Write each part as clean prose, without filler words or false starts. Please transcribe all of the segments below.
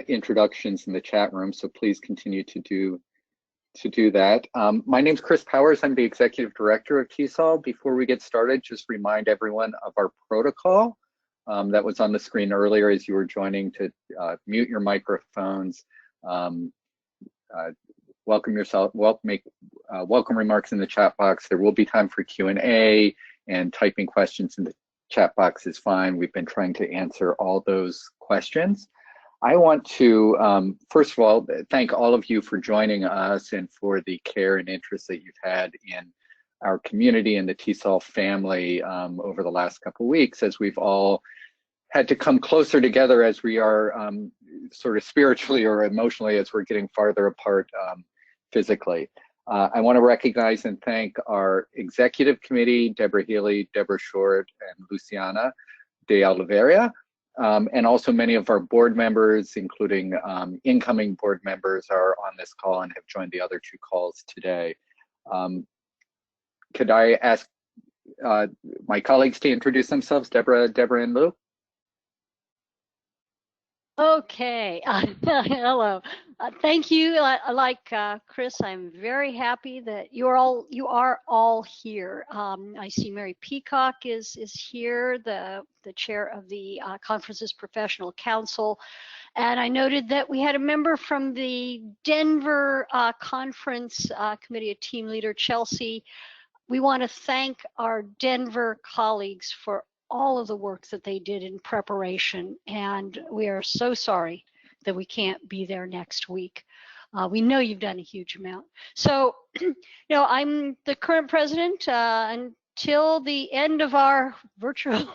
introductions in the chat room, so please continue to do that. My name's Chris Powers. I'm the Executive Director of Tesol. Before we get started, just remind everyone of our protocol that was on the screen earlier as you were joining, to mute your microphones, welcome yourself, make welcome remarks in the chat box. There will be time for Q&A, and typing questions in the chat box is fine. We've been trying to answer all those questions. I want to, first of all, thank all of you for joining us and for the care and interest that you've had in our community and the Tesol family over the last couple of weeks, as we've all had to come closer together as we are sort of spiritually or emotionally as we're getting farther apart physically. I want to recognize and thank our executive committee, Deborah Healy, Deborah Short, and Luciana de Oliveira, and also many of our board members, including incoming board members, are on this call and have joined the other two calls today. Could I ask my colleagues to introduce themselves, Deborah, and Lou? Okay, hello. Thank you. Like Chris, I'm very happy that you are all here. I see Mary Peacock is here, the chair of the Conference's Professional Council, and I noted that we had a member from the Denver Conference Committee, a team leader, Chelsea. We want to thank our Denver colleagues for all of the work that they did in preparation, and we are so sorry that we can't be there next week. We know you've done a huge amount. So, I'm the current president until the end of our virtual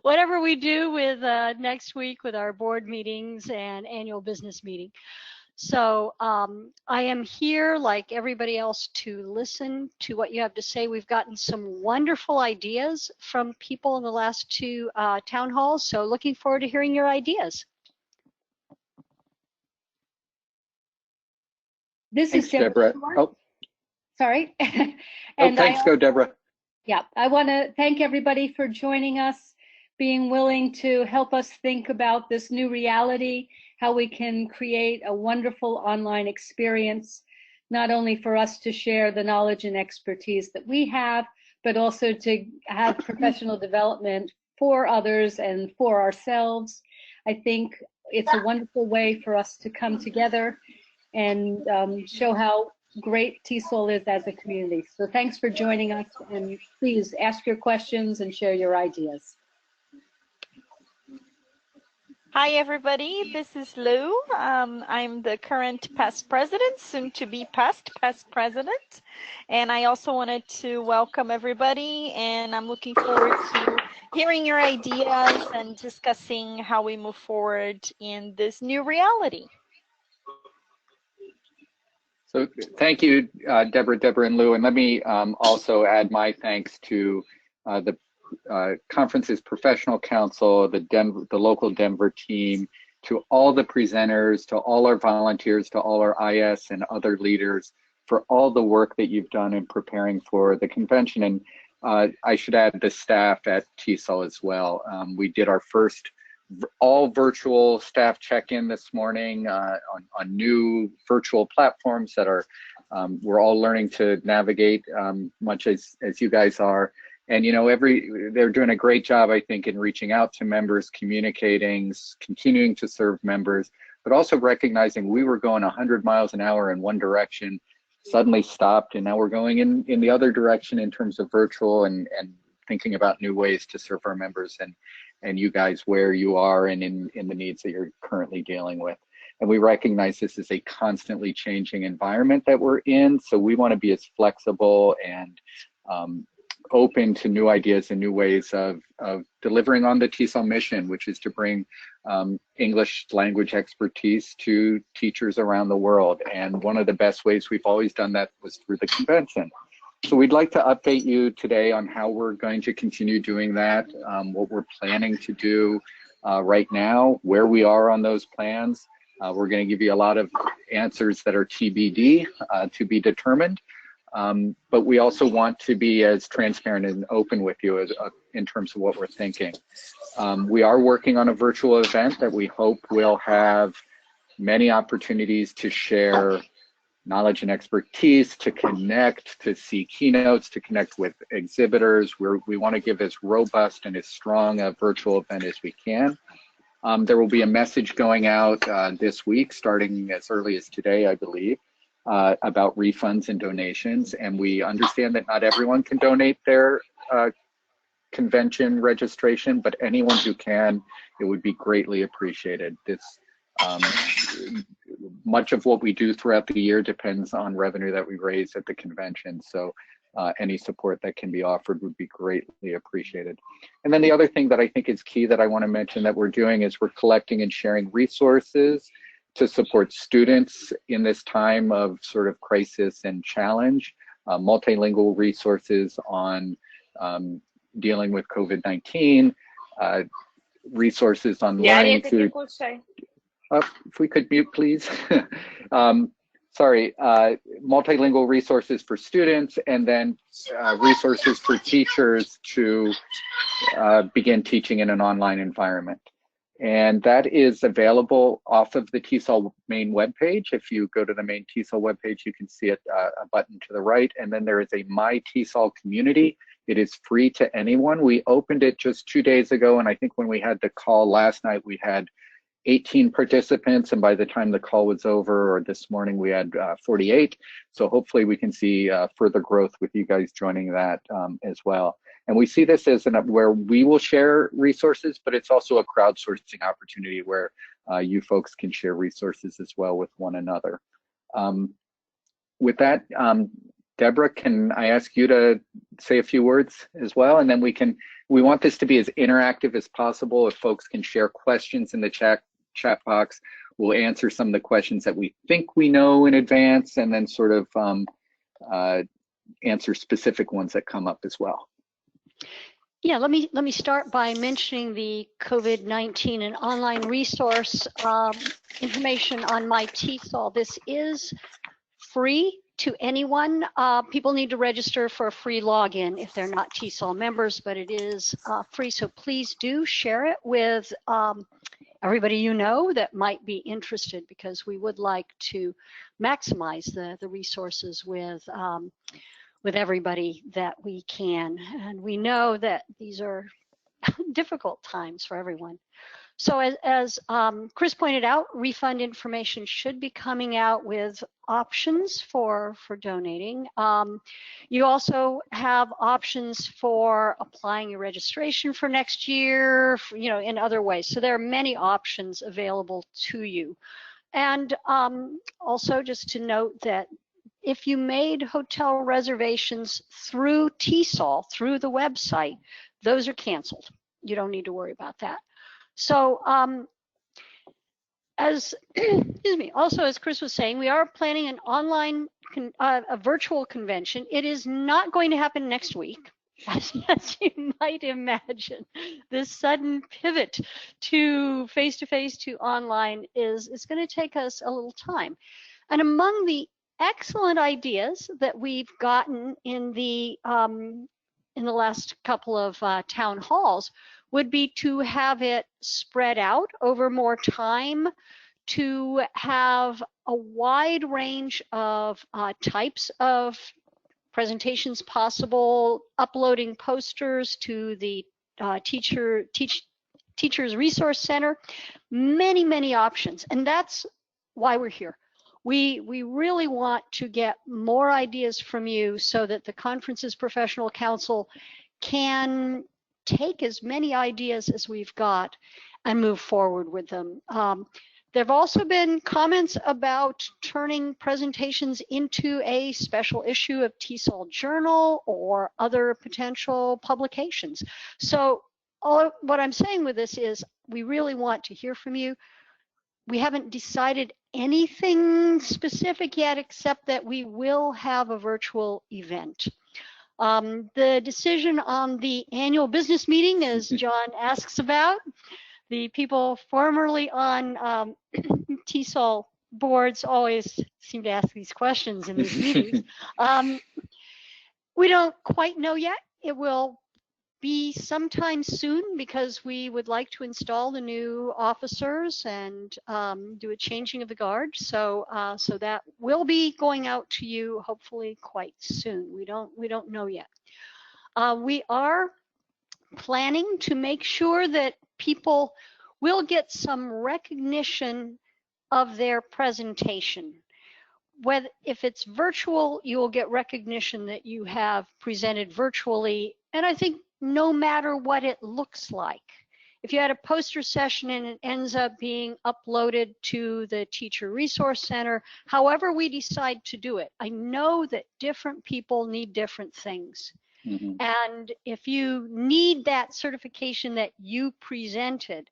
whatever we do with next week with our board meetings and annual business meeting. So I am here, like everybody else, to listen to what you have to say. We've gotten some wonderful ideas from people in the last two town halls, so looking forward to hearing your ideas. This is Deborah. Oh. Sorry. And thanks, go Deborah. Yeah, I want to thank everybody for joining us, being willing to help us think about this new reality, how we can create a wonderful online experience, not only for us to share the knowledge and expertise that we have, but also to have professional development for others and for ourselves. I think it's a wonderful way for us to come together and show how great Tesol is as a community. So thanks for joining us, and please ask your questions and share your ideas. Hi, everybody. This is Lou. I'm the current past president, soon to be past president. And I also wanted to welcome everybody, and I'm looking forward to hearing your ideas and discussing how we move forward in this new reality. So thank you, Deborah and Lou. And let me also add my thanks to the Conference's Professional Council, the local Denver team, to all the presenters, to all our volunteers, to all our IS and other leaders for all the work that you've done in preparing for the convention. And I should add the staff at Tesol as well. We did our first all virtual staff check-in this morning on new virtual platforms that are we're all learning to navigate much as you guys are. And they're doing a great job, I think, in reaching out to members, communicating, continuing to serve members, but also recognizing we were going 100 miles an hour in one direction, suddenly stopped, and now we're going in the other direction in terms of virtual and thinking about new ways to serve our members and you guys where you are and in the needs that you're currently dealing with. And we recognize this is a constantly changing environment that we're in, so we want to be as flexible and open to new ideas and new ways of delivering on the Tesol mission, which is to bring English language expertise to teachers around the world. And one of the best ways we've always done that was through the convention. So we'd like to update you today on how we're going to continue doing that, what we're planning to do right now, where we are on those plans. We're going to give you a lot of answers that are TBD, to be determined. But we also want to be as transparent and open with you in terms of what we're thinking. We are working on a virtual event that we hope will have many opportunities to share knowledge and expertise, to connect, to see keynotes, to connect with exhibitors. We want to give as robust and as strong a virtual event as we can. There will be a message going out this week, starting as early as today, I believe, about refunds and donations. And we understand that not everyone can donate their convention registration, but anyone who can, it would be greatly appreciated. Much of what we do throughout the year depends on revenue that we raise at the convention. So any support that can be offered would be greatly appreciated. And then the other thing that I think is key that I want to mention that we're doing is we're collecting and sharing resources to support students in this time of sort of crisis and challenge, multilingual resources on dealing with COVID-19, resources on learning through. If we could mute, please. Sorry, multilingual resources for students, and then resources for teachers to begin teaching in an online environment. And that is available off of the Tesol main webpage. If you go to the main Tesol webpage, you can see it, a button to the right, and then there is a My Tesol community. It is free to anyone. We opened it just 2 days ago, and I think when we had the call last night, we had 18 participants, and by the time the call was over, or this morning, we had 48. So hopefully we can see further growth with you guys joining that as well. And we see this as where we will share resources, but it's also a crowdsourcing opportunity where you folks can share resources as well with one another. With that, Deborah, can I ask you to say a few words as well? And then we want this to be as interactive as possible. If folks can share questions in the chat box, we'll answer some of the questions that we think we know in advance, and then sort of answer specific ones that come up as well. Yeah, let me start by mentioning the COVID-19 and online resource information on My Tesol. This is free to anyone. People need to register for a free login if they're not Tesol members, but it is free. So please do share it with everybody you know that might be interested, because we would like to maximize the resources with everybody that we can. And we know that these are difficult times for everyone. So as Chris pointed out, refund information should be coming out with options for donating. You also have options for applying your registration for next year, in other ways. So there are many options available to you. And also just to note that if you made hotel reservations through Tesol, through the website, those are canceled. You don't need to worry about that. So excuse me, also as Chris was saying, we are planning an online, a virtual convention. It is not going to happen next week, as you might imagine. This sudden pivot to face-to-face to online is going to take us a little time. And among the excellent ideas that we've gotten in the last couple of town halls would be to have it spread out over more time, to have a wide range of types of presentations possible, uploading posters to the Teachers Resource Center, many options. And that's why we're here. We really want to get more ideas from you so that the Conferences Professional Council can take as many ideas as we've got and move forward with them. There have also been comments about turning presentations into a special issue of Tesol Journal or other potential publications. So what I'm saying with this is we really want to hear from you. We haven't decided anything specific yet, except that we will have a virtual event. The decision on the annual business meeting, as John asks about, the people formerly on Tesol boards always seem to ask these questions in these meetings. We don't quite know yet. It will be sometime soon because we would like to install the new officers and do a changing of the guard. So so that will be going out to you hopefully quite soon. We don't know yet. We are planning to make sure that people will get some recognition of their presentation. Whether if it's virtual, you will get recognition that you have presented virtually. And I think no matter what it looks like, if you had a poster session and it ends up being uploaded to the Teacher Resource Center, however we decide to do it, I know that different people need different things. Mm-hmm. And if you need that certification that you presented,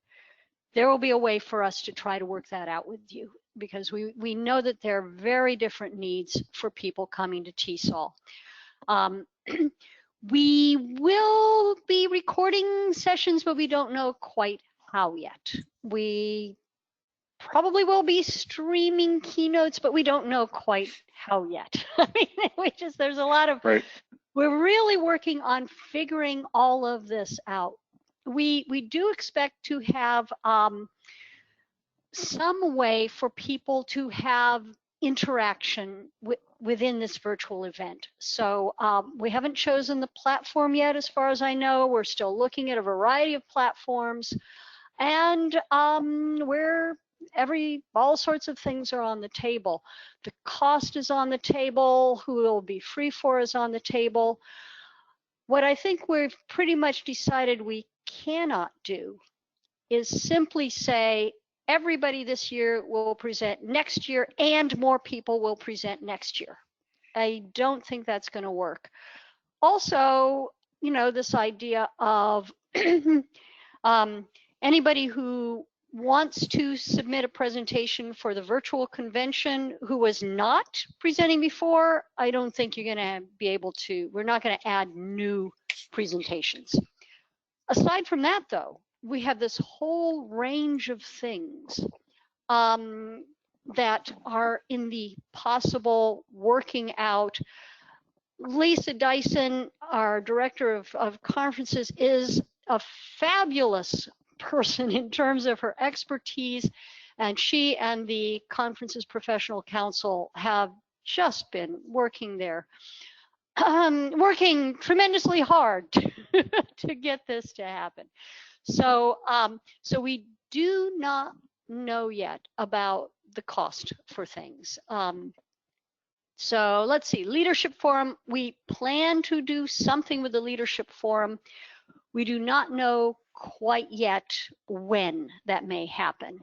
there will be a way for us to try to work that out with you, because we know that there are very different needs for people coming to TESOL. We will be recording sessions, but we don't know quite how yet. We probably will be streaming keynotes, but we don't know quite how yet. I mean, there's a lot of, right. We're really working on figuring all of this out. We do expect to have some way for people to have interaction within this virtual event. So we haven't chosen the platform yet, as far as I know. We're still looking at a variety of platforms, and all sorts of things are on the table. The cost is on the table. Who it will be free for is on the table. What I think we've pretty much decided we cannot do is simply say, everybody this year will present next year and more people will present next year. I don't think that's going to work. Also, you know, this idea of anybody who wants to submit a presentation for the virtual convention who was not presenting before, I don't think you're going to be able to. We're not going to add new presentations. Aside from that, though, we have this whole range of things that are in the possible working out. Lisa Dyson, our director of conferences, is a fabulous person in terms of her expertise, and she and the conferences professional council have just been working there, working tremendously hard to get this to happen. So, so we do not know yet about the cost for things. So let's see, Leadership Forum, we plan to do something with the Leadership Forum. We do not know quite yet when that may happen.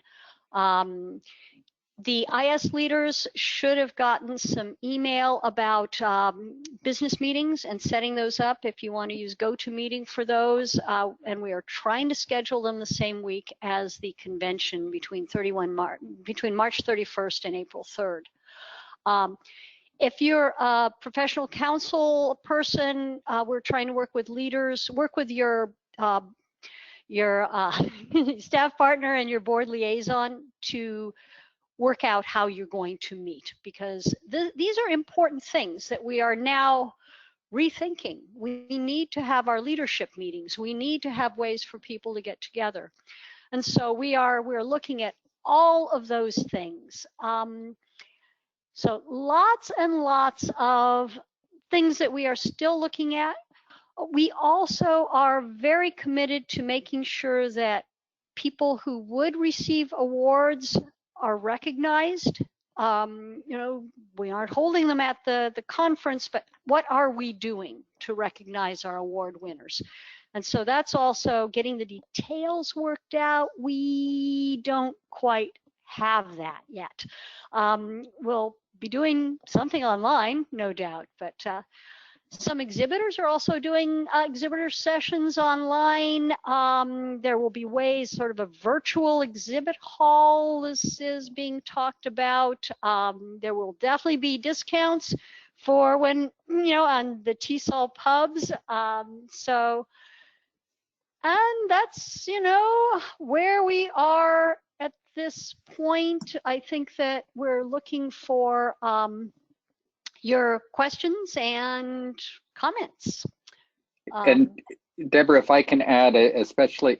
The IS leaders should have gotten some email about business meetings and setting those up if you want to use GoToMeeting for those. And we are trying to schedule them the same week as the convention between March 31st and April 3rd. If you're a professional council person, we're trying to work with leaders, work with your staff partner and your board liaison to work out how you're going to meet, because these are important things that we are now rethinking. We need to have our leadership meetings. We need to have ways for people to get together. And so we're looking at all of those things. So lots and lots of things that we are still looking at. We also are very committed to making sure that people who would receive awards are recognized. You know, we aren't holding them at the conference, but what are we doing to recognize our award winners? And so that's also getting the details worked out. We don't quite have that yet. We'll be doing something online, no doubt, but some exhibitors are also doing exhibitor sessions online. There will be ways, sort of a virtual exhibit hall is being talked about. There will definitely be discounts for when, you know, on the TESOL pubs. So, and that's, you know, where we are at this point. I think that we're looking for your questions and comments. And Deborah, if I can add, especially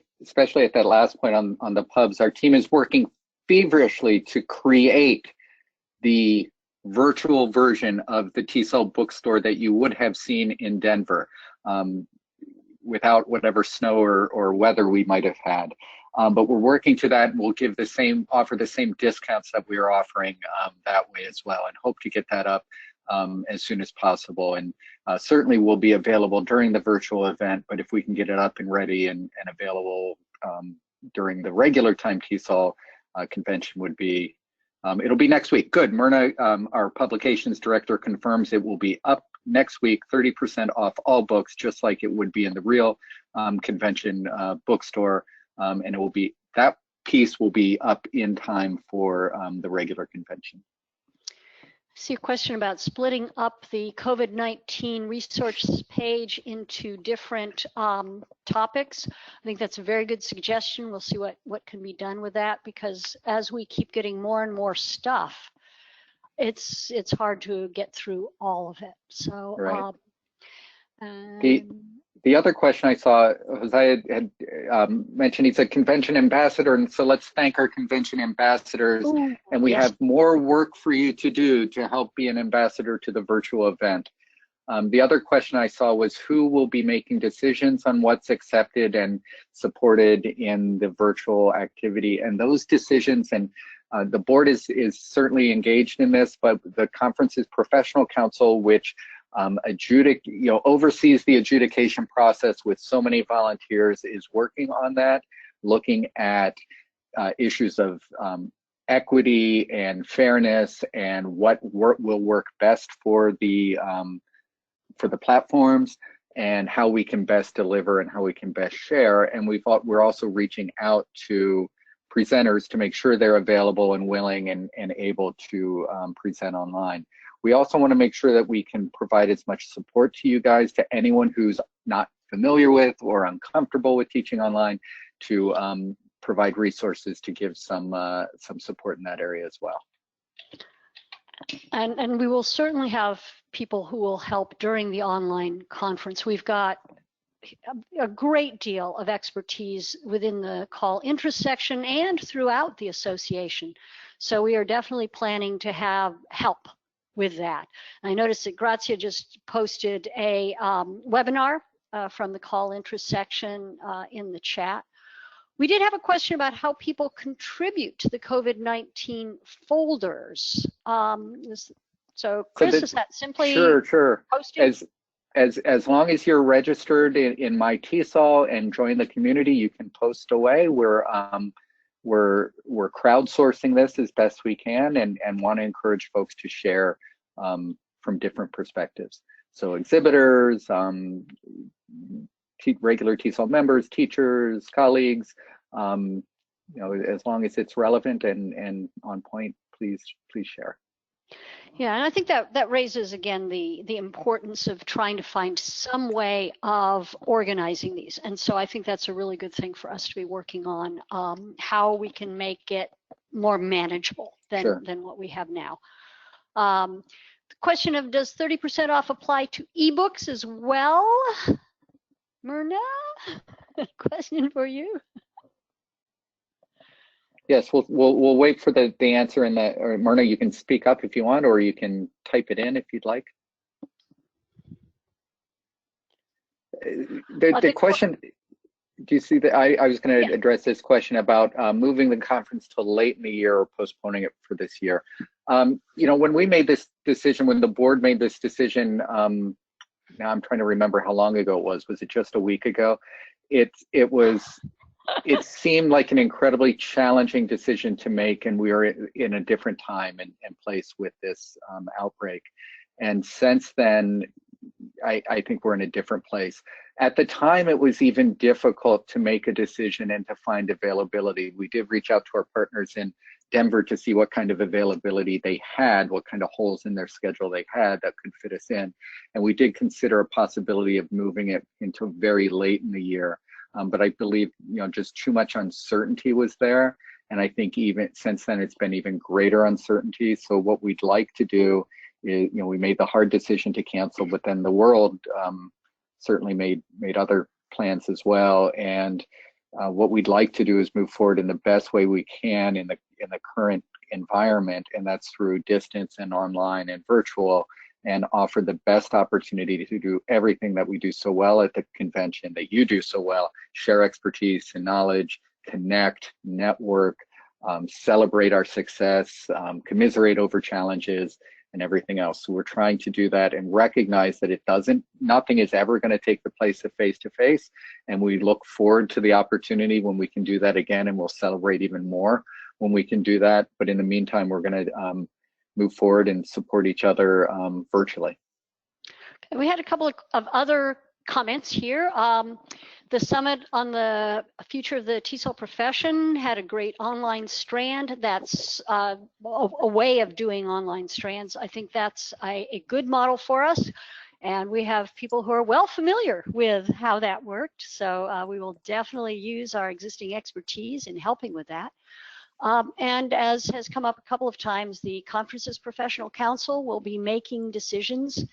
at that last point on the pubs, our team is working feverishly to create the virtual version of the Tesol bookstore that you would have seen in Denver without whatever snow or weather we might have had. But we're working to that, and we'll offer the same discounts that we are offering that way as well, and hope to get that up as soon as possible. And certainly will be available during the virtual event, but if we can get it up and ready and available during the regular time Tesol convention would be, it'll be next week. Good. Myrna, our publications director, confirms it will be up next week, 30% off all books, just like it would be in the real convention bookstore. And it will be, that piece will be up in time for the regular convention. I see a question about splitting up the COVID-19 resource page into different topics. I think that's a very good suggestion. We'll see what can be done with that, because as we keep getting more and more stuff, it's hard to get through all of it. So right. The other question I saw, Jose had mentioned, he's a convention ambassador, and so let's thank our convention ambassadors. Ooh, and we have more work for you to do to help be an ambassador to the virtual event. The other question I saw was who will be making decisions on what's accepted and supported in the virtual activity, and those decisions, and the board is certainly engaged in this, but the conference's professional council, which oversees the adjudication process with so many volunteers, is working on that, looking at issues of equity and fairness and what will work best for the platforms and how we can best deliver and how we can best share. And we're also reaching out to presenters to make sure they're available and willing and able to present online. We also want to make sure that we can provide as much support to you guys, to anyone who's not familiar with or uncomfortable with teaching online, to provide resources to give some support in that area as well. And we will certainly have people who will help during the online conference. We've got a great deal of expertise within the call interest section and throughout the association. So we are definitely planning to have help with that. I noticed that Grazia just posted a webinar from the call interest section in the chat. We did have a question about how people contribute to the COVID-19 folders. So Chris, is that simply sure. posting? As long as you're registered in My Tesol and join the community, you can post away. We're crowdsourcing this as best we can, and want to encourage folks to share from different perspectives. So exhibitors, regular Tesol members, teachers, colleagues, as long as it's relevant and on point, please share. Yeah, and I think that raises again the importance of trying to find some way of organizing these. And so I think that's a really good thing for us to be working on, how we can make it more manageable than what we have now. The question of, does 30% off apply to ebooks as well? Myrna, question for you. Yes, we'll wait for the answer in that. Or Myrna, you can speak up if you want, or you can type it in if you'd like. The question, do you see that? I was going to address this question about moving the conference to late in the year or postponing it for this year. When we made this decision, when the board made this decision, now I'm trying to remember how long ago it was. Was it just a week ago? It seemed like an incredibly challenging decision to make, and we are in a different time and place with this outbreak. And since then, I think we're in a different place. At the time, it was even difficult to make a decision and to find availability. We did reach out to our partners in Denver to see what kind of availability they had, what kind of holes in their schedule they had that could fit us in. And we did consider a possibility of moving it into very late in the year. But I believe, just too much uncertainty was there. And I think even since then, it's been even greater uncertainty. So what we'd like to do is, we made the hard decision to cancel, but then the world certainly made other plans as well. And what we'd like to do is move forward in the best way we can in the current environment, and that's through distance and online and virtual, and offer the best opportunity to do everything that we do so well at the convention, that you do so well: share expertise and knowledge, connect, network, celebrate our success, commiserate over challenges, and everything else. So we're trying to do that and recognize that nothing is ever going to take the place of face-to-face. And we look forward to the opportunity when we can do that again, and we'll celebrate even more when we can do that. But in the meantime, we're going to move forward and support each other virtually. We had a couple of other comments here. The summit on the future of the TESOL profession had a great online strand. That's a way of doing online strands. I think that's a good model for us. And we have people who are well familiar with how that worked. So we will definitely use our existing expertise in helping with that. And as has come up a couple of times, the conference's professional council will be making decisions,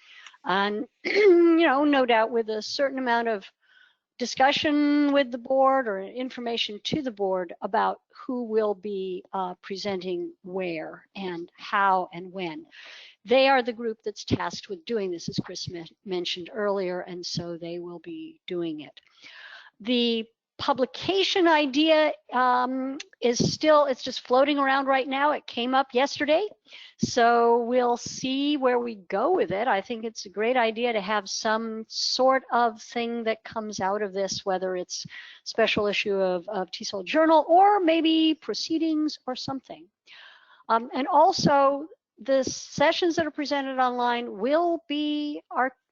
and no doubt with a certain amount of discussion with the board or information to the board about who will be presenting where and how and when. They are the group that's tasked with doing this, as Chris mentioned earlier, and so they will be doing it. The publication idea it's just floating around right now. It came up yesterday, so we'll see where we go with it. I think it's a great idea to have some sort of thing that comes out of this, whether it's special issue of TESOL Journal or maybe proceedings or something. And also, the sessions that are presented online will be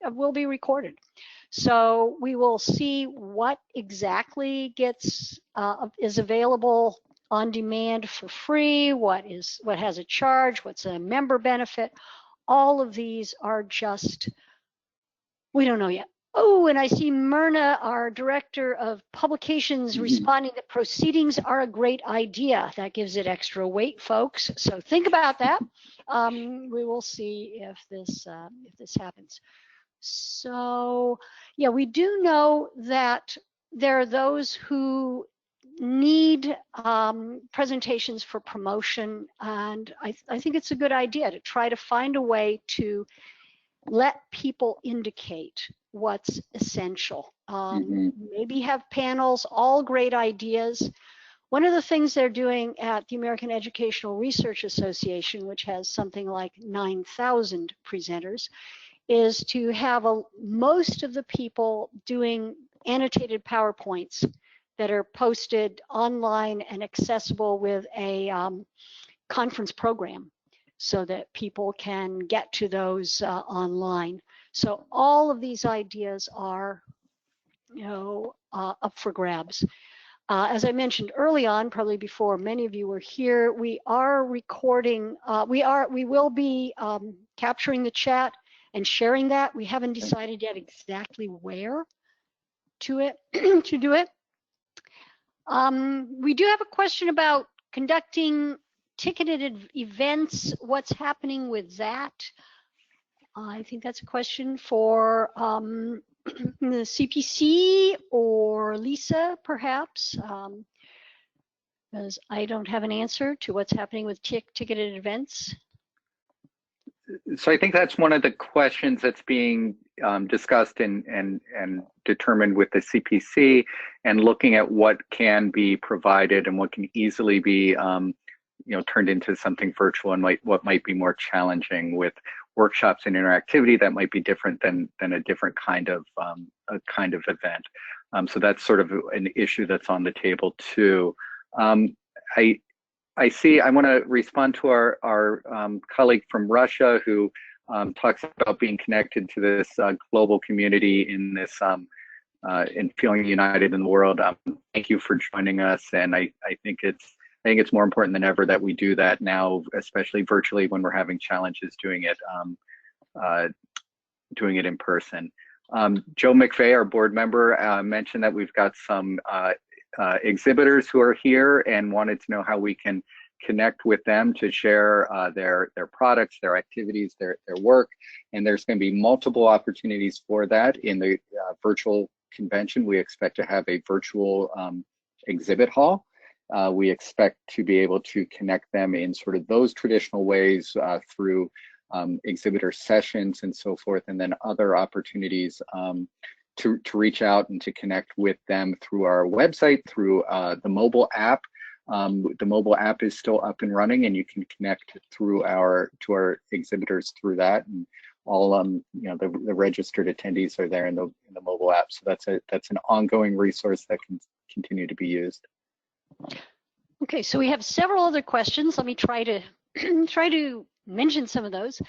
recorded. So we will see what exactly is available on demand for free, what has a charge, what's a member benefit. All of these are just, we don't know yet. Oh, and I see Myrna, our director of publications, responding that proceedings are a great idea. That gives it extra weight, folks. So think about that. We will see if this happens. So yeah, we do know that there are those who need presentations for promotion, and I think it's a good idea to try to find a way to let people indicate what's essential. Maybe have panels, all great ideas. One of the things they're doing at the American Educational Research Association, which has something like 9,000 presenters, is to have most of the people doing annotated PowerPoints that are posted online and accessible with a conference program so that people can get to those online. So all of these ideas are up for grabs. As I mentioned early on, probably before many of you were here, we are recording, we will be capturing the chat and sharing that. We haven't decided yet exactly where to do it. We do have a question about conducting ticketed events. What's happening with that? I think that's a question for the CPC or Lisa, perhaps, because I don't have an answer to what's happening with ticketed events. So I think that's one of the questions that's being discussed and determined with the CPC, and looking at what can be provided and what can easily be turned into something virtual, and what might be more challenging with workshops and interactivity that might be different than a different kind of event. So that's sort of an issue that's on the table too. I want to respond to our colleague from Russia who talks about being connected to this global community in this in feeling united in the world. Thank you for joining us, and I think it's more important than ever that we do that now, especially virtually when we're having challenges doing it in person. Joe McVeigh, our board member, mentioned that we've got some exhibitors who are here and wanted to know how we can connect with them to share their products, their activities, their work. And there's going to be multiple opportunities for that in the virtual convention, we expect to have a virtual exhibit hall. We expect to be able to connect them in sort of those traditional ways through exhibitor sessions and so forth, and then other opportunities to reach out and to connect with them through our website, through the mobile app. The mobile app is still up and running, and you can connect through to our exhibitors through that. And all the registered attendees are there in the mobile app. So that's an ongoing resource that can continue to be used. Okay, so we have several other questions. Let me try to mention some of those.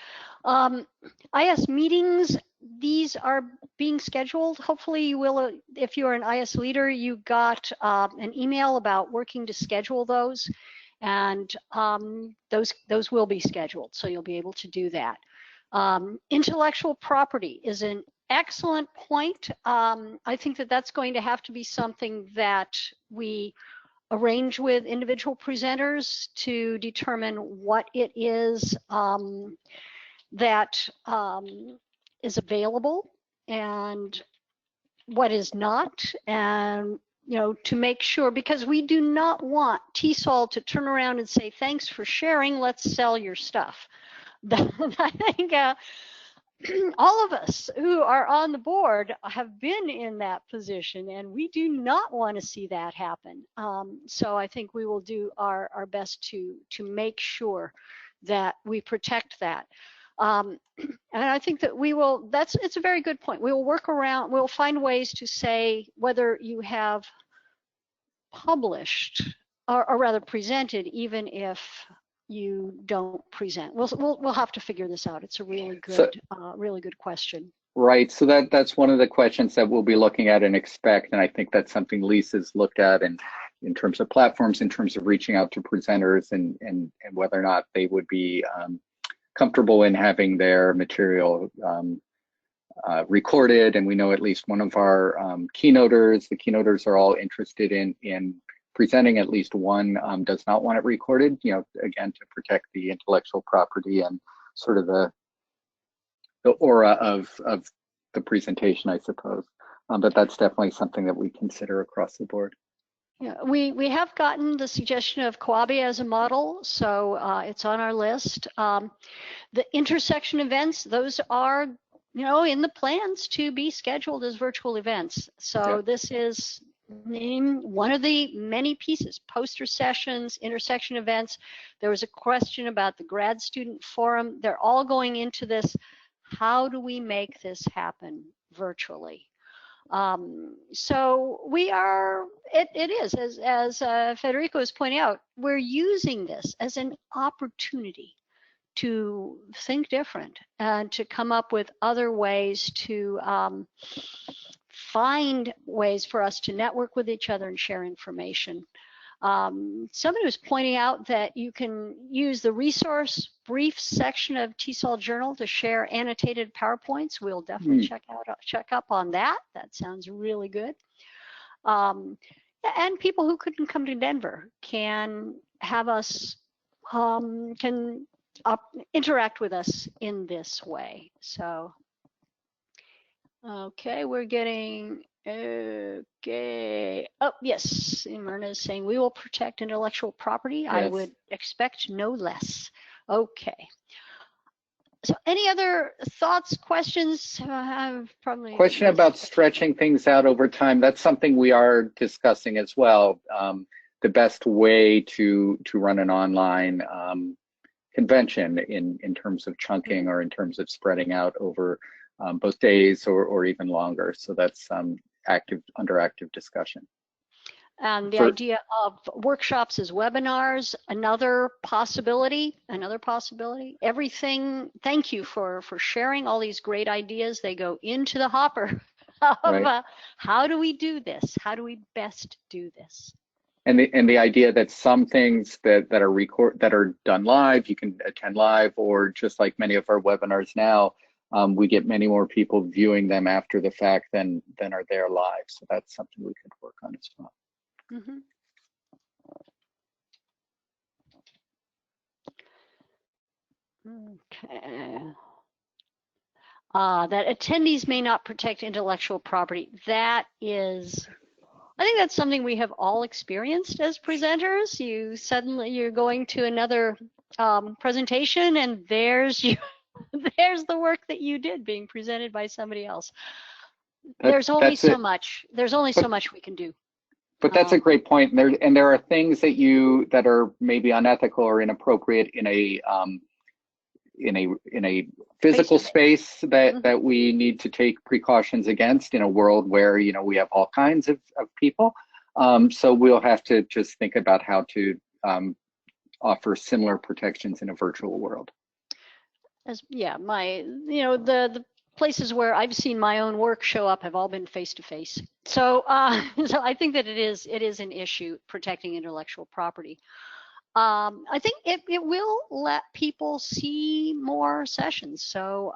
IS meetings, these are being scheduled. Hopefully you will, if you're an IS leader, you got an email about working to schedule those, and those will be scheduled, so you'll be able to do that. Intellectual property is an excellent point. I think that that's going to have to be something that we arrange with individual presenters to determine what it is that is available and what is not, and to make sure, because we do not want Tesol to turn around and say, thanks for sharing, let's sell your stuff. I think all of us who are on the board have been in that position, and we do not want to see that happen. So I think we will do our best to make sure that we protect that. And I think that we will, it's a very good point. We will work around, we'll find ways to say whether you have published or rather presented, even if you don't present. We'll have to figure this out. It's a really good, really good question. Right. So that's one of the questions that we'll be looking at and expect. And I think that's something Lisa's looked at, and in terms of platforms, in terms of reaching out to presenters and whether or not they would be comfortable in having their material recorded. And we know at least one of our keynoters, the keynoters are all interested in presenting. At least one does not want it recorded, again, to protect the intellectual property and sort of the aura of the presentation, I suppose. But that's definitely something that we consider across the board. Yeah, we have gotten the suggestion of Coabe as a model, so it's on our list. The intersection events, those are, in the plans to be scheduled as virtual events. So this is one of the many pieces: poster sessions, intersection events. There was a question about the grad student forum. They're all going into this. How do we make this happen virtually? So we are, it is, as Federico is pointing out, we're using this as an opportunity to think different and to come up with other ways to find ways for us to network with each other and share information. Somebody was pointing out that you can use the resource brief section of Tesol Journal to share annotated PowerPoints. We'll definitely check up on that. That sounds really good. And people who couldn't come to Denver can have us, can interact with us in this way. So, okay, we're getting, okay. Oh, yes, Myrna is saying we will protect intellectual property. Yes. I would expect no less. Okay. So any other thoughts, questions? Probably question about stretching things out over time. That's something we are discussing as well. The best way to run an online convention in terms of chunking or in terms of spreading out over both days or even longer. So that's under active discussion. And the idea of workshops as webinars, another possibility. Everything, thank you for sharing all these great ideas. They go into the hopper of how do we do this? How do we best do this? And the idea that some things that are done live, you can attend live, or just like many of our webinars now, we get many more people viewing them after the fact than are there live. So that's something we could work on as well. Mm-hmm. Okay. that attendees may not protect intellectual property. That is, I think that's something we have all experienced as presenters. You're going to another presentation, and there's there's the work that you did being presented by somebody else. There's only so much. There's only so much we can do. But that's a great point. And there are things that are maybe unethical or inappropriate in a physical space that we need to take precautions against in a world where we have all kinds of people. So we'll have to just think about how to offer similar protections in a virtual world. The places where I've seen my own work show up have all been face-to-face. So so I think that it is an issue, protecting intellectual property. I think it will let people see more sessions. So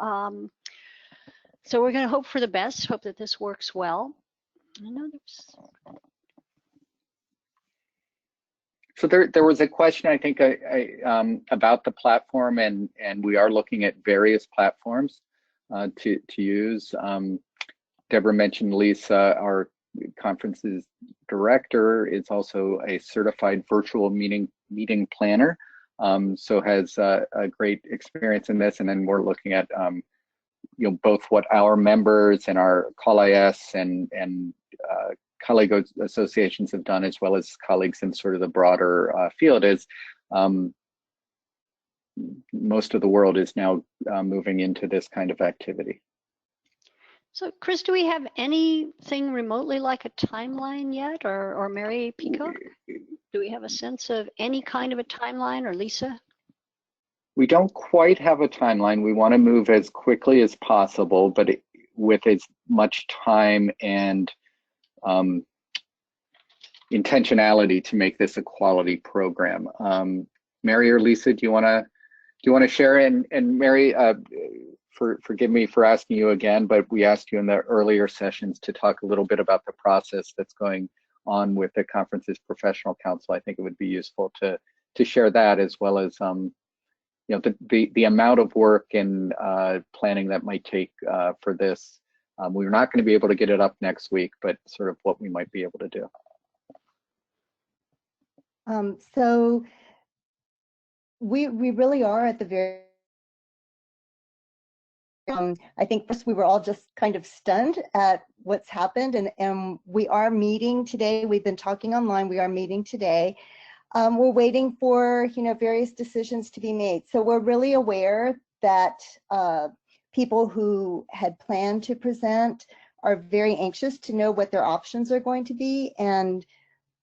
so we're going to hope for the best, hope that this works well. I know there's... So there was a question, I think, about the platform, and we are looking at various platforms to use. Deborah mentioned Lisa, our conferences director, is also a certified virtual meeting planner, so has a great experience in this. And then we're looking at both what our members and our CallIS and colleague associations have done, as well as colleagues in sort of the broader field. Is most of the world is now moving into this kind of activity. So, Chris, do we have anything remotely like a timeline yet, or Mary Peacock? Do we have a sense of any kind of a timeline, or Lisa? We don't quite have a timeline. We want to move as quickly as possible, but with as much time and intentionality to make this a quality program. Mary or Lisa, do you want to share? And Mary, forgive me for asking you again, but we asked you in the earlier sessions to talk a little bit about the process that's going on with the conference's professional council. I think it would be useful to share that, as well as the amount of work and planning that might take for this. We're not going to be able to get it up next week, but sort of what we might be able to do. So we really are at the very I think first we were all just kind of stunned at what's happened, and we are meeting today. We've been talking online. We are meeting today. We're waiting for various decisions to be made. So we're really aware that people who had planned to present are very anxious to know what their options are going to be, and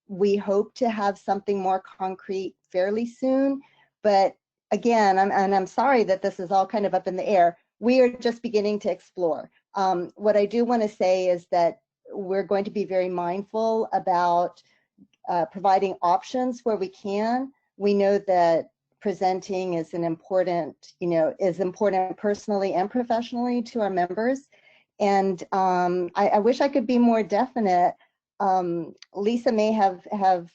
we hope to have something more concrete fairly soon. But again, I'm sorry that this is all kind of up in the air. We are just beginning to explore. What I do want to say is that we're going to be very mindful about providing options where we can. We know that presenting is important personally and professionally to our members. And I wish I could be more definite. Lisa may have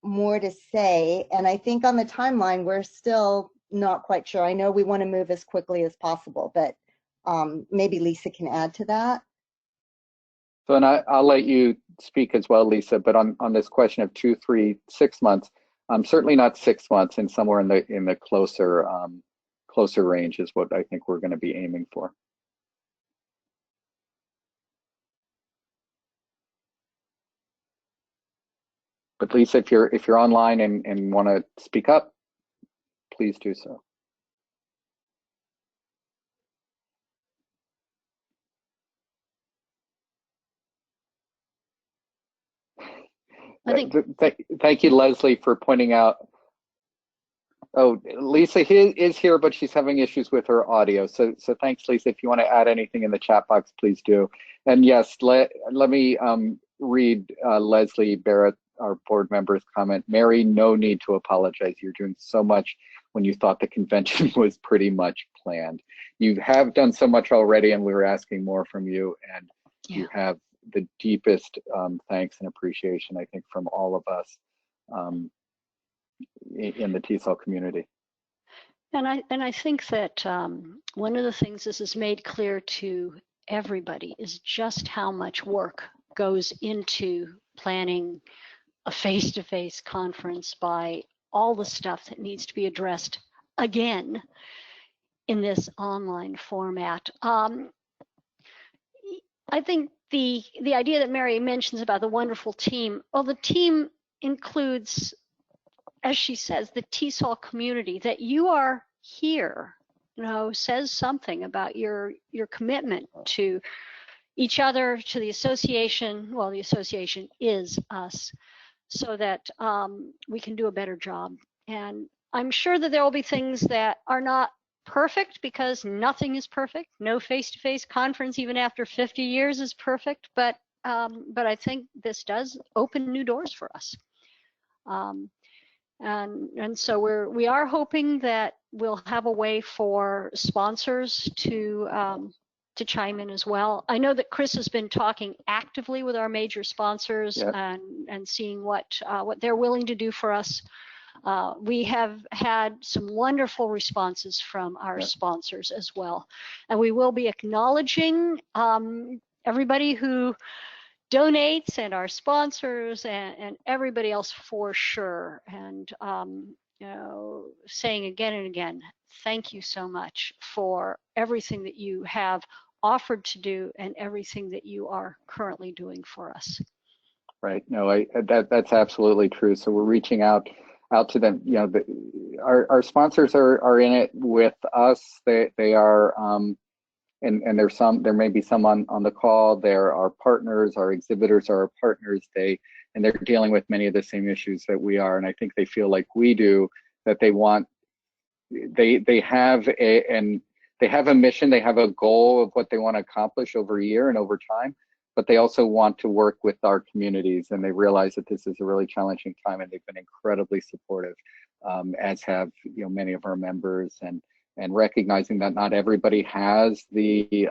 more to say, and I think on the timeline we're still not quite sure. I know we want to move as quickly as possible, but maybe Lisa can add to that. So, and I'll let you speak as well, Lisa, but on this question of 2, 3, 6 months, certainly not 6 months, and somewhere in the closer range is what I think we're going to be aiming for. But Lisa, if you're online and want to speak up, please do so. Thank you, Leslie, for pointing out. Oh, Lisa is here, but she's having issues with her audio. So thanks, Lisa. If you want to add anything in the chat box, please do. And yes, let me read Leslie Barrett, our board member's comment. Mary, no need to apologize. You're doing so much when you thought the convention was pretty much planned. You have done so much already, and we were asking more from you, and you have the deepest thanks and appreciation, I think, from all of us in the TESOL community. And I think that one of the things this has made clear to everybody is just how much work goes into planning a face-to-face conference by all the stuff that needs to be addressed again in this online format. I think the idea that Mary mentions about the wonderful team, well, the team includes, as she says, the Tesol community. That you are here, says something about your commitment to each other, to the association. Well, the association is us, so that we can do a better job. And I'm sure that there will be things that are not perfect, because nothing is perfect. No face-to-face conference, even after 50 years, is perfect. But I think this does open new doors for us. And so we are hoping that we'll have a way for sponsors to chime in as well. I know that Chris has been talking actively with our major sponsors, Yep. and seeing what they're willing to do for us. We have had some wonderful responses from our Yep. sponsors as well, and we will be acknowledging everybody who donates, and our sponsors, and everybody else for sure. And saying again and again, thank you so much for everything that you have offered to do and everything that you are currently doing for us. Right. No, that's absolutely true. So we're reaching out to them. Our sponsors are in it with us. They are, and there may be some on the call. They're our partners. Our exhibitors are our partners. They're dealing with many of the same issues that we are, and I think they feel like we do, that they have a mission. They have a goal of what they want to accomplish over a year and over time, but they also want to work with our communities, and they realize that this is a really challenging time, and they've been incredibly supportive, as have many of our members, and recognizing that not everybody has the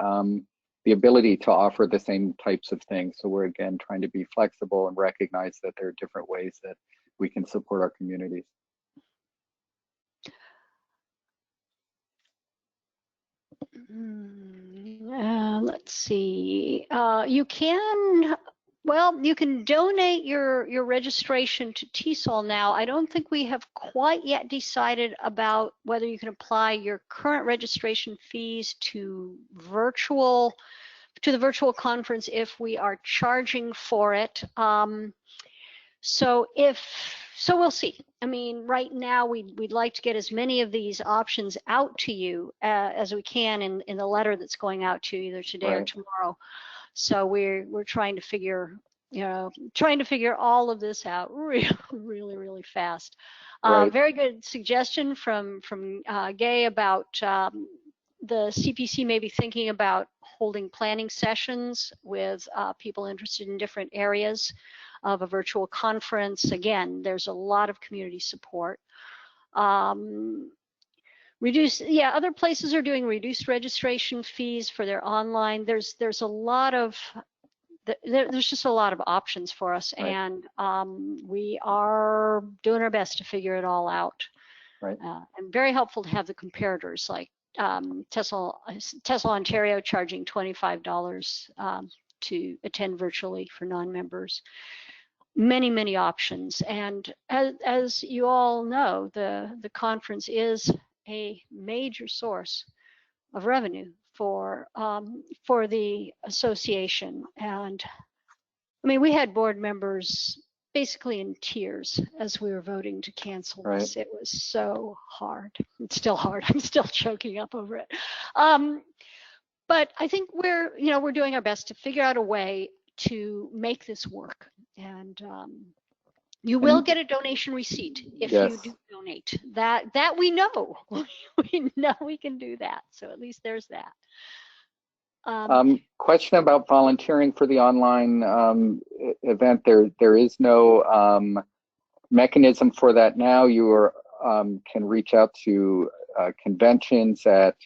ability to offer the same types of things. So we're again trying to be flexible and recognize that there are different ways that we can support our communities. Let's see. You can donate your registration to Tesol now. I don't think we have quite yet decided about whether you can apply your current registration fees to the virtual conference if we are charging for it. So we'll see. I mean, right now we'd like to get as many of these options out to you as we can in the letter that's going out to you either today or tomorrow. So we're trying to figure all of this out really fast. Right. Very good suggestion from Gay about the CPC maybe thinking about holding planning sessions with people interested in different areas of a virtual conference. Again, there's a lot of community support. Other places are doing reduced registration fees for their online. There's just a lot of options for us, right. And we are doing our best to figure it all out. Right. And very helpful to have the comparators, like Tesol Ontario charging $25 to attend virtually for non-members. Many options, and as you all know, the conference is a major source of revenue for the association. And I mean, we had board members basically in tears as we were voting to cancel this. Right. It was so hard. It's still hard. I'm still choking up over it. But I think we're doing our best to figure out a way to make this work. And you will get a donation receipt if you do donate. That we know. We know we can do that. So at least there's that. Question about volunteering for the online event. There is no mechanism for that now. You can reach out to conventions at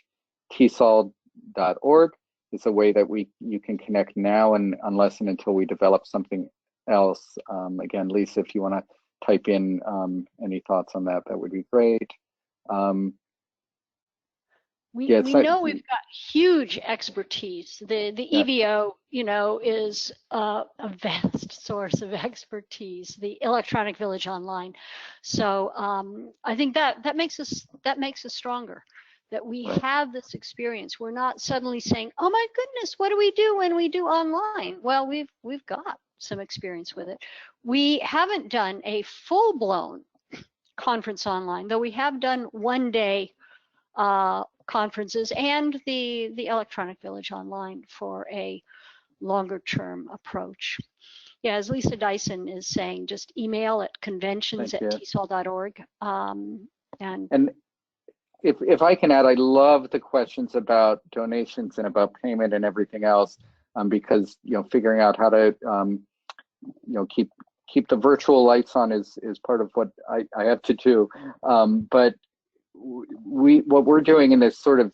tesol.org. It's a way that you can connect now, and unless and until we develop something else. Again, Lisa, if you want to type in any thoughts on that, that would be great. We Yeah, know we've got huge expertise. The EVO, is a vast source of expertise. The Electronic Village Online. So I think that makes us stronger. That we have this experience. We're not suddenly saying, "Oh my goodness, what do we do when we do online?" Well, we've got some experience with it. We haven't done a full-blown conference online, though we have done one-day conferences and the Electronic Village Online for a longer-term approach. Yeah, as Lisa Dyson is saying, just email at conventions@tesol.org. And if I can add, I love the questions about donations and about payment and everything else, because figuring out how to keep the virtual lights on is part of what I have to do. But what we're doing in this sort of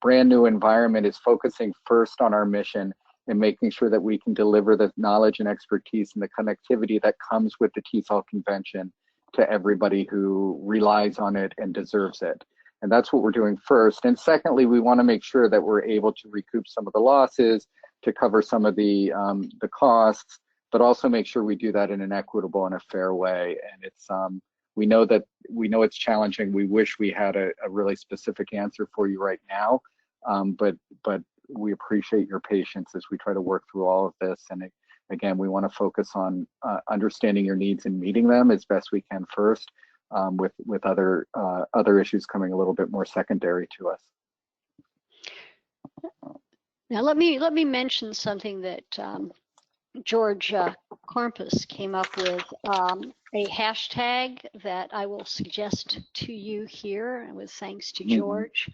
brand new environment is focusing first on our mission and making sure that we can deliver the knowledge and expertise and the connectivity that comes with the TESOL convention to everybody who relies on it and deserves it. And that's what we're doing first. And secondly, we want to make sure that we're able to recoup some of the losses, to cover some of the costs, but also make sure we do that in an equitable and a fair way. And it's we know it's challenging. We wish we had a really specific answer for you right now, but we appreciate your patience as we try to work through all of this. And again, we want to focus on understanding your needs and meeting them as best we can first, with other issues coming a little bit more secondary to us. Now let me mention something that George Corpus came up with, a hashtag that I will suggest to you here, with thanks to George.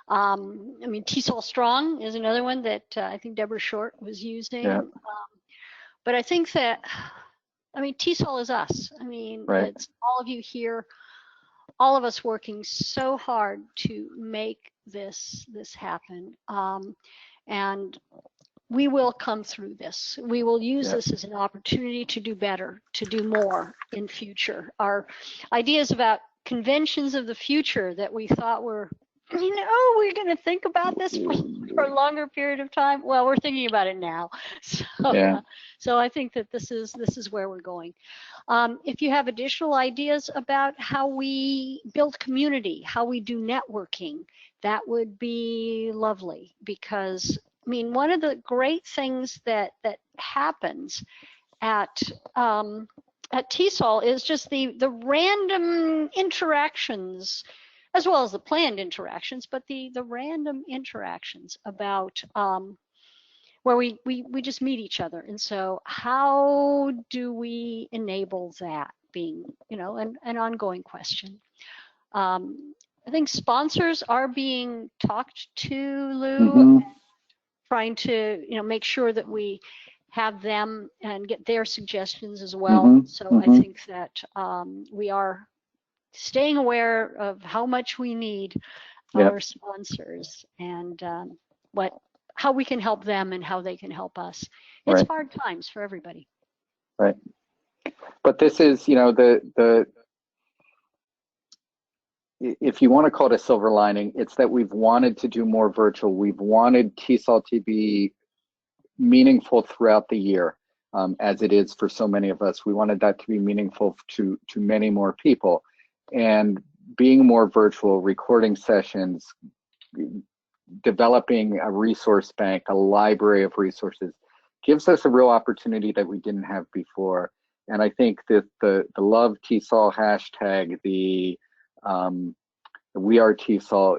I mean, TESOL Strong is another one that I think Deborah Short was using. Yeah. But I think that, TESOL is us. It's all of you here, all of us working so hard to make this happen. And we will come through this. We will use this as an opportunity to do better, to do more in future. Our ideas about conventions of the future that we thought were, we're going to think about this for a longer period of time. Well, we're thinking about it now. So I think that this is where we're going. If you have additional ideas about how we build community, how we do networking, that would be lovely, because one of the great things that happens at TESOL is just the random interactions, as well as the planned interactions, but the random interactions about where we just meet each other. And so how do we enable that being, an ongoing question? I think sponsors are being talked to, Lou, trying to make sure that we have them and get their suggestions as well. So I think that we are staying aware of how much we need our sponsors, and how we can help them and how they can help us. It's hard times for everybody. Right. But this is, if you want to call it a silver lining, it's that we've wanted to do more virtual. We've wanted TESOL to be meaningful throughout the year, as it is for so many of us. We wanted that to be meaningful to many more people. And being more virtual, recording sessions, developing a resource bank, a library of resources, gives us a real opportunity that we didn't have before. And I think that the Love TESOL hashtag, the We Are TESOL,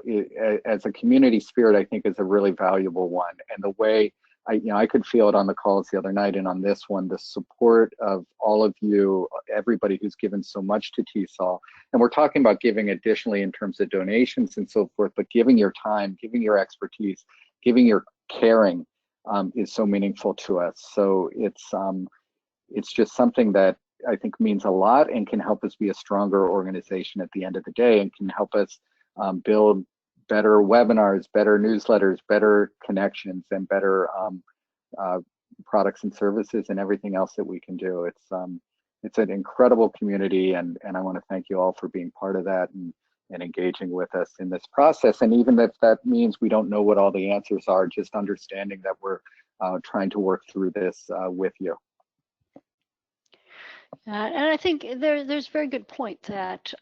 as a community spirit, I think is a really valuable one. And the way I could feel it on the calls the other night and on this one, the support of all of you, everybody who's given so much to TESOL. And we're talking about giving additionally in terms of donations and so forth, but giving your time, giving your expertise, giving your caring is so meaningful to us. So it's just something that I think means a lot and can help us be a stronger organization at the end of the day, and can help us build better webinars, better newsletters, better connections, and better products and services and everything else that we can do. It's an incredible community, and I want to thank you all for being part of that, and and engaging with us in this process. And even if that means we don't know what all the answers are, just understanding that we're trying to work through this with you. And I think there's a very good point that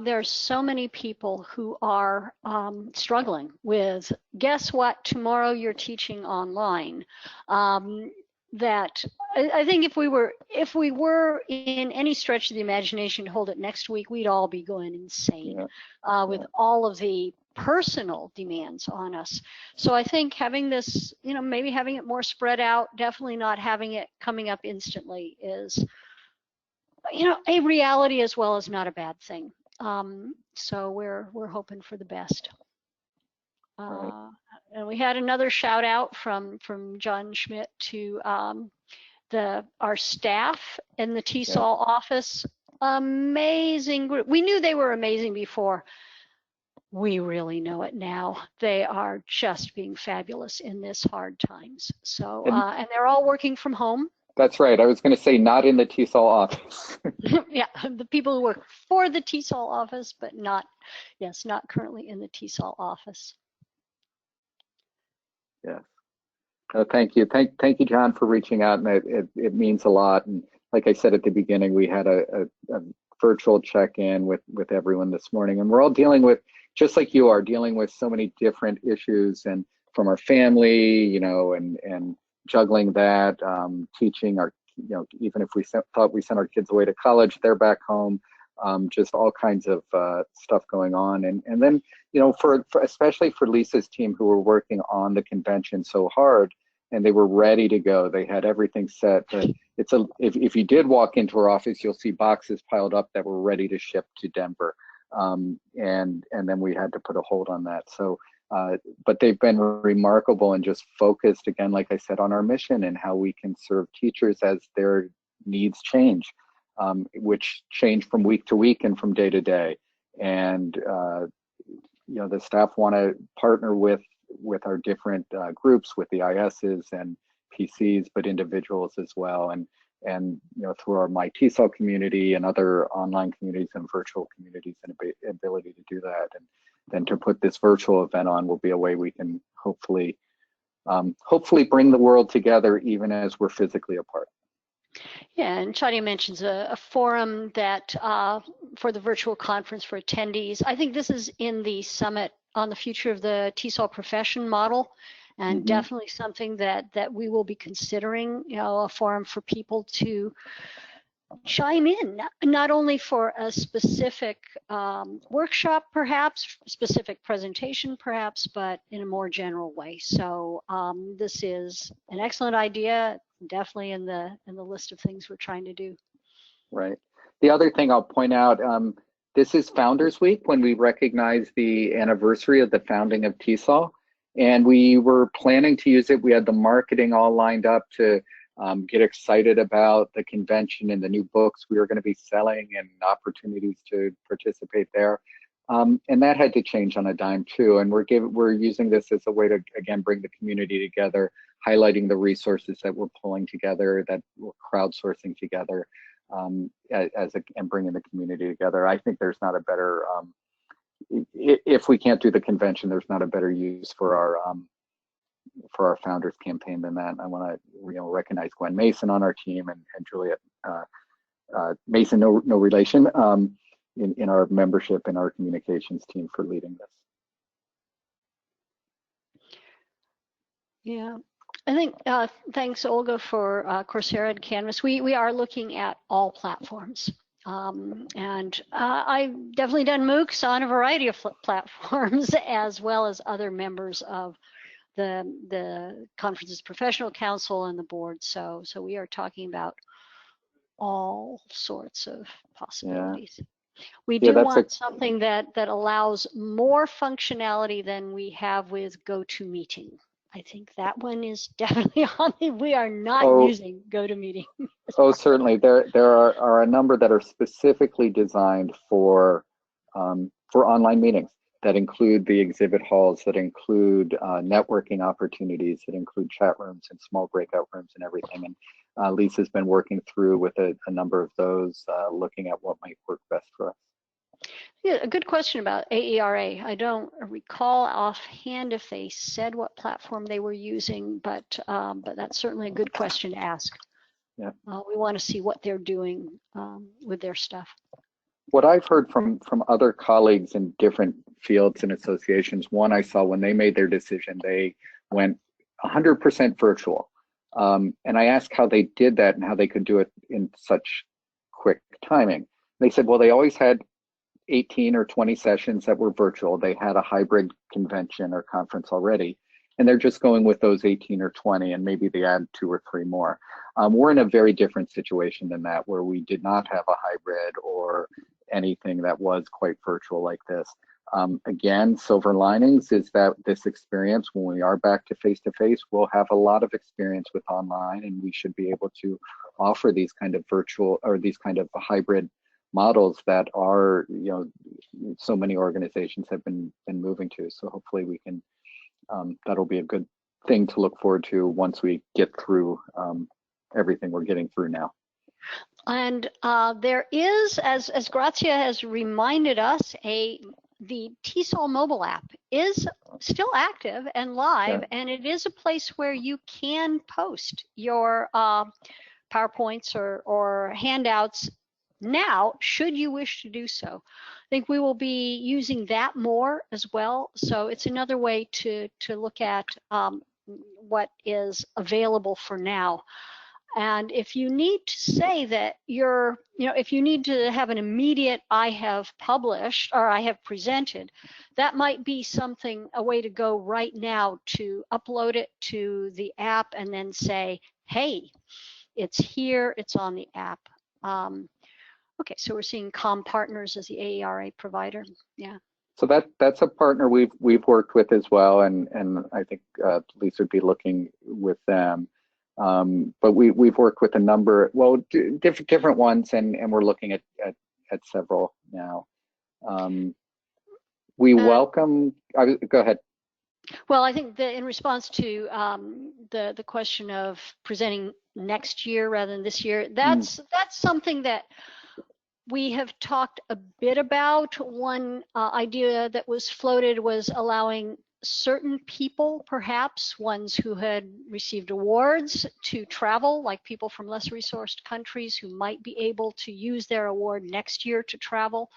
there are so many people who are struggling with, guess what, tomorrow you're teaching online. That I think if we were in any stretch of the imagination to hold it next week, we'd all be going insane with all of the personal demands on us. So I think having this, maybe having it more spread out, definitely not having it coming up instantly is, a reality as well as not a bad thing. So we're hoping for the best. And we had another shout out from John Schmidt to our staff in the Tesol office. Amazing group. We knew they were amazing before. We really know it now. They are just being fabulous in this hard times. So and they're all working from home. That's right. I was going to say not in the Tesol office. Yeah, the people who work for the Tesol office, but not currently in the Tesol office. Yes. Thank you. Thank you, John, for reaching out. And it means a lot. And like I said at the beginning, we had a virtual check-in with everyone this morning. And we're all dealing with, just like you are, dealing with so many different issues, and from our family, and juggling that, teaching our, even if we thought we sent our kids away to college, they're back home, just all kinds of stuff going on. And then, for especially for Lisa's team, who were working on the convention so hard, and they were ready to go. They had everything set. But if you did walk into our office, you'll see boxes piled up that were ready to ship to Denver. And then we had to put a hold on that. So, but they've been remarkable and just focused, again, like I said, on our mission and how we can serve teachers as their needs change, which change from week to week and from day to day. And, the staff want to partner with our different groups, with the ISs and PCs, but individuals as well. And through our My Tesol community and other online communities and virtual communities, and ability to do that. And then to put this virtual event on will be a way we can hopefully bring the world together, even as we're physically apart. Yeah, and Shadia mentions a forum that for the virtual conference for attendees. I think this is in the summit on the future of the Tesol profession model, and definitely something that we will be considering, a forum for people to chime in, not only for a specific workshop, perhaps, specific presentation, perhaps, but in a more general way. So this is an excellent idea, definitely in the list of things we're trying to do. Right. The other thing I'll point out, this is Founders Week, when we recognize the anniversary of the founding of Tesol, and we were planning to use it. We had the marketing all lined up to get excited about the convention and the new books we were going to be selling and opportunities to participate there. And that had to change on a dime too. And we're using this as a way to, again, bring the community together, highlighting the resources that we're pulling together, that we're crowdsourcing together, and bringing the community together. I think there's not a better, if we can't do the convention, there's not a better use for our founders campaign than that. I want to recognize Gwen Mason on our team, and Juliet Mason, no relation, in our membership and our communications team for leading this. Yeah, I think thanks, Olga, for Coursera and Canvas. We are looking at all platforms. And I've definitely done MOOCs on a variety of platforms, as well as other members of the conference's professional council and the board. So we are talking about all sorts of possibilities. Yeah. We do want something that allows more functionality than we have with GoToMeeting. I think that one is definitely on the, we are not using GoToMeeting. Certainly. There are a number that are specifically designed for online meetings, that include the exhibit halls, that include networking opportunities, that include chat rooms and small breakout rooms and everything. And Lisa's been working through with a number of those, looking at what might work best for us. Yeah, a good question about AERA. I don't recall offhand if they said what platform they were using, but that's certainly a good question to ask. Yeah. We want to see what they're doing with their stuff. What I've heard from other colleagues in different fields and associations, one I saw when they made their decision, they went 100% virtual. And I asked how they did that and how they could do it in such quick timing. They said, well, they always had 18 or 20 sessions that were virtual. They had a hybrid convention or conference already, and they're just going with those 18 or 20, and maybe they add 2 or 3 more. We're in a very different situation than that, where we did not have a hybrid or anything that was quite virtual like this. Again, silver linings is that this experience, when we are back to face-to-face, we'll have a lot of experience with online, and we should be able to offer these kind of virtual or these kind of hybrid models that are, so many organizations have been moving to. So hopefully we can, that'll be a good thing to look forward to once we get through everything we're getting through now. And there is, as Grazia has reminded us, the Tesol Mobile App is still active and live, and it is a place where you can post your PowerPoints or handouts now, should you wish to do so. I think we will be using that more as well. So it's another way to look at what is available for now. And if you need to say that if you need to have an immediate I have published or I have presented, that might be a way to go right now, to upload it to the app and then say, hey, it's here, it's on the app. Okay, so we're seeing Com Partners as the AERA provider. Yeah. So that's a partner we've worked with as well, and I think Lisa would be looking with them. But we've worked with a number, different ones, and we're looking at several now. We welcome. Go ahead. Well, I think in response to the question of presenting next year rather than this year, that's something that we have talked a bit about. One idea that was floated was allowing certain people, perhaps ones who had received awards, to travel, like people from less resourced countries who might be able to use their award next year to travel.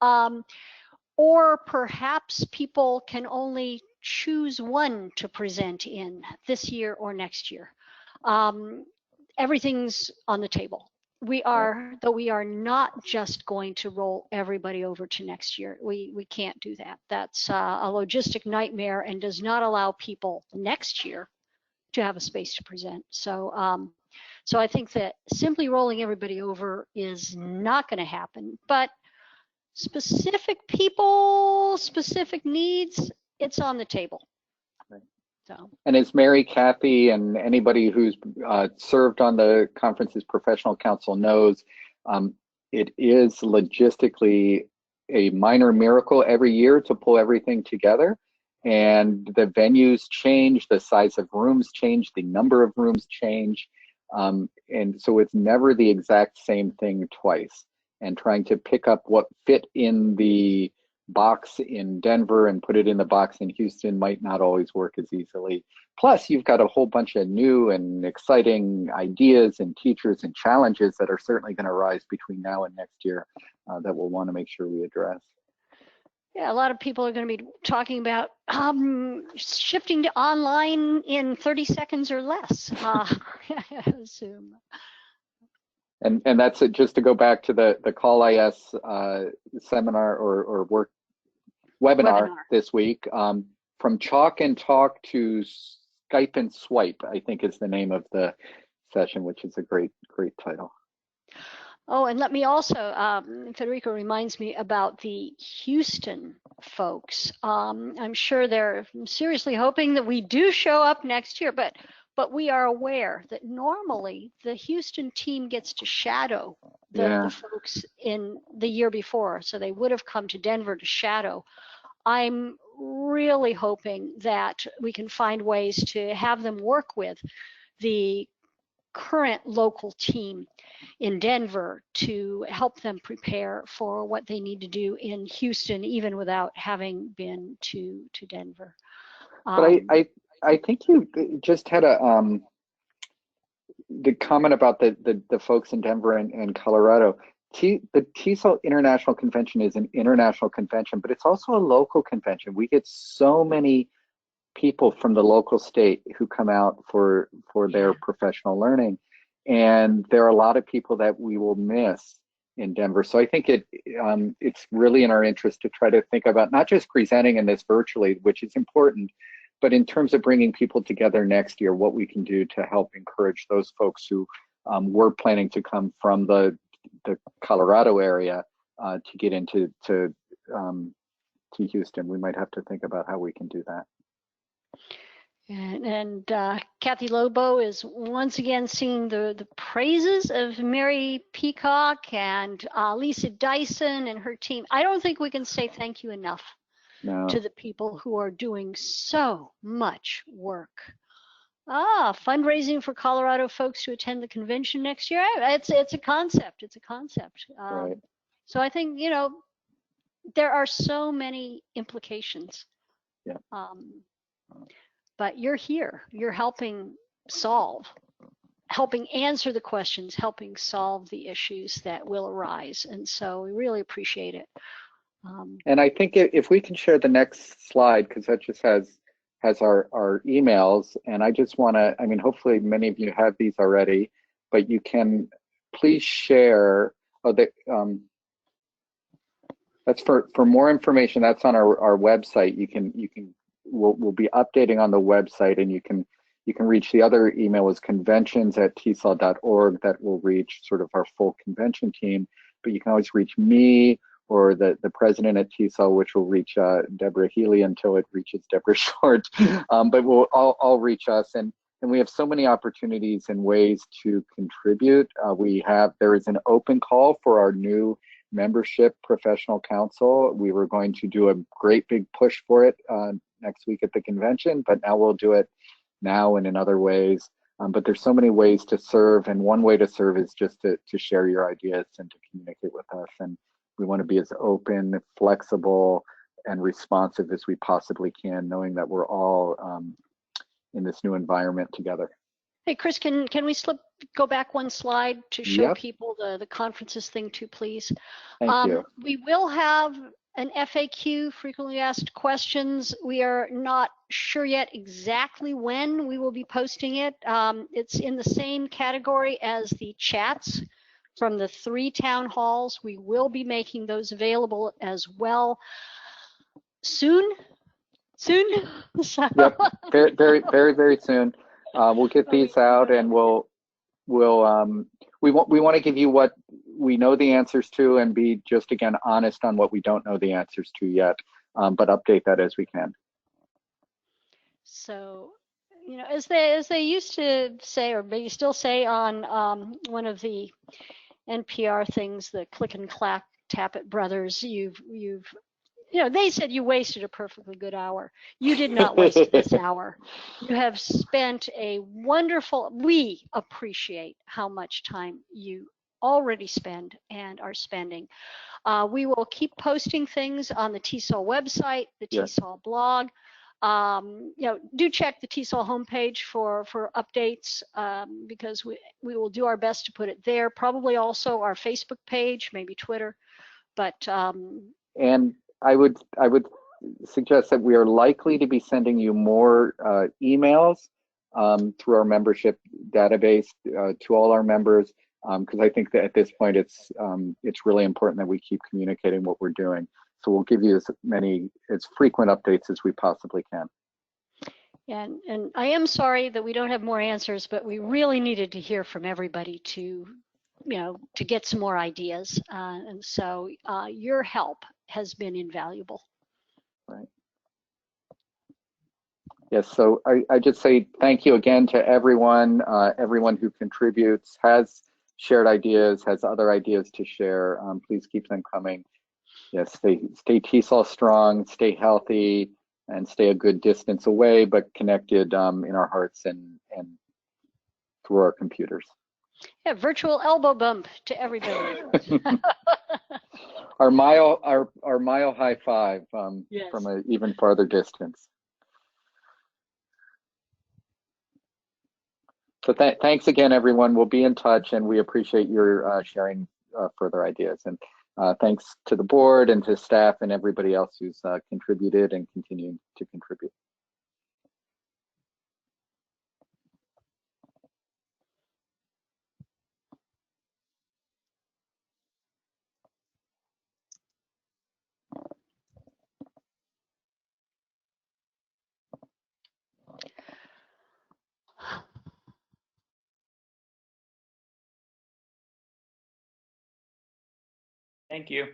Or perhaps people can only choose one to present in this year or next year. Everything's on the table. We are not just going to roll everybody over to next year. We can't do that. That's a logistic nightmare and does not allow people next year to have a space to present. So I think that simply rolling everybody over is not going to happen. But specific people, specific needs, it's on the table. So. And as Mary, Kathy, and anybody who's served on the conference's professional council knows, it is logistically a minor miracle every year to pull everything together. And the venues change, the size of rooms change, the number of rooms change. And so it's never the exact same thing twice. And trying to pick up what fit in the box in Denver and put it in the box in Houston might not always work as easily. Plus, you've got a whole bunch of new and exciting ideas and teachers and challenges that are certainly going to rise between now and next year that we'll want to make sure we address. Yeah, a lot of people are going to be talking about shifting to online in 30 seconds or less, I assume. And that's it, just to go back to the Call IS seminar or webinar this week. From Chalk and Talk to Skype and Swipe, I think is the name of the session, which is a great title. Oh, and let me also, Federico reminds me about the Houston folks. I'm sure they're seriously hoping that we do show up next year, but we are aware that normally the Houston team gets to shadow the folks in the year before, so they would have come to Denver to shadow. I'm really hoping that we can find ways to have them work with the current local team in Denver to help them prepare for what they need to do in Houston, even without having been to Denver. But I think you just had the comment about the folks in Denver and Colorado. The Tesol International Convention is an international convention, but it's also a local convention. We get so many people from the local state who come out for their professional learning, and there are a lot of people that we will miss in Denver. So I think it's really in our interest to try to think about not just presenting in this virtually, which is important, but in terms of bringing people together next year, what we can do to help encourage those folks who were planning to come from the Colorado area to get into to Houston. We might have to think about how we can do that. And Kathy Lobo is once again singing the praises of Mary Peacock and Lisa Dyson and her team. I don't think we can say thank you enough to the people who are doing so much work. Fundraising for Colorado folks to attend the convention next year. It's a concept. It's a concept. Right. So I think, there are so many implications. Yeah. But you're here. You're helping answer the questions, helping solve the issues that will arise. And so we really appreciate it. And I think if we can share the next slide, because that just has our emails, and I just want to, hopefully many of you have these already, but you can please share. That's for more information. That's on our website. We'll be updating on the website, and you can reach the other email is conventions@tesol.org. That will reach sort of our full convention team, but you can always reach me or the president at Tesol, which will reach Deborah Healy until it reaches Deborah Short. But we'll all reach us, and we have so many opportunities and ways to contribute. There is an open call for our new membership professional council. We were going to do a great big push for it next week at the convention, but now we'll do it now and in other ways. But there's so many ways to serve, and one way to serve is just to share your ideas and to communicate with us. And we want to be as open, flexible, and responsive as we possibly can, knowing that we're all in this new environment together. Hey, Chris, can we go back one slide to show Yep. people the conferences thing too, please? Thank you. We will have an FAQ, frequently asked questions. We are not sure yet exactly when we will be posting it. It's in the same category as the chats from the 3 town halls. We will be making those available as well soon. Yep, very, very, very, very soon. We'll get these out, and we want to give you what we know the answers to, and be just again honest on what we don't know the answers to yet, but update that as we can. So, as they used to say, or maybe still say on one of the NPR things, the click and clack Tappet brothers, they said you wasted a perfectly good hour. You did not waste this hour. You have spent we appreciate how much time you already spend and are spending. We will keep posting things on the Tesol website, the Tesol blog. Do check the Tesol homepage for updates, because we will do our best to put it there. Probably also our Facebook page, maybe Twitter, but and I would suggest that we are likely to be sending you more emails through our membership database to all our members, because I think that at this point it's really important that we keep communicating what we're doing. So we'll give you as frequent updates as we possibly can. And I am sorry that we don't have more answers, but we really needed to hear from everybody to get some more ideas. And so your help has been invaluable. Right. Yes, so I just say thank you again to everyone who contributes, has shared ideas, has other ideas to share. Please keep them coming. Yes, stay Tesol strong, stay healthy, and stay a good distance away, but connected in our hearts and through our computers. Yeah, virtual elbow bump to everybody. Our mile high five Yes. from an even farther distance. So thanks again, everyone. We'll be in touch, and we appreciate your sharing further ideas. And thanks to the board and to staff and everybody else who's contributed and continuing to contribute. Thank you.